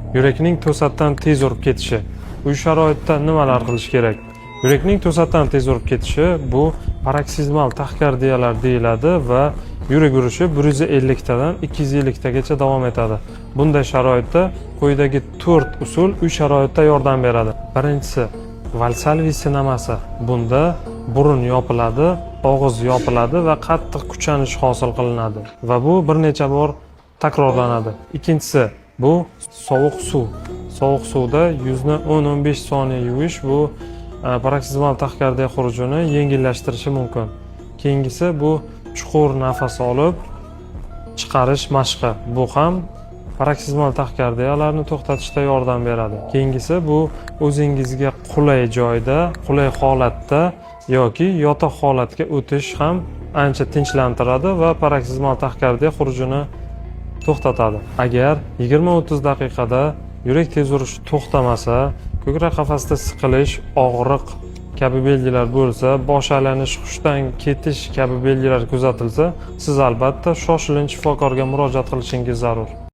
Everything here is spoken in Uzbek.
Yurakning to'satdan tez urib ketishi. Bu sharoitda nimalar qilish kerak? Yurakning to'satdan tez urib ketishi bu paroksizmal taxikardiyalar deyiladi va yurak urishi 150 tadan 250 tagacha davom etadi. Bunday sharoitda quyidagi 4 usul uy sharoitida yordam beradi. Birinchisi, Valsalvi sinemasi. Bunda burun yopiladi, og'iz yopiladi va qattiq kuchanish hosil qilinadi va bu bir necha bor takrorlanadi. Ikkinchisi, bu sovuq suv. Sovuq suvda yuzni 10-15 soniya yuvish bu paroksizmal taxikardiya xurujini yengillashtirishi mumkin. Keyingisi bu chuqur nafas olib chiqarish mashqi. Bu ham paroksizmal taxikardiyalarni to'xtatishda yordam beradi. Keyingisi bu o'zingizga qulay joyda, qulay holatda yoki yotoq holatga o'tish ham ancha tinchlantiradi va paroksizmal taxikardiya xurujini to'xtatadi. Agar 20-30 daqiqada yurak tez urishi to'xtamasa, ko'krak qafasida siqilish, og'riq kabi belgilar bo'lsa, bosh aylanish, hushdan ketish kabi belgilar kuzatilsa, siz albatta shoshilinch shifokorga murojaat qilishingiz zarur.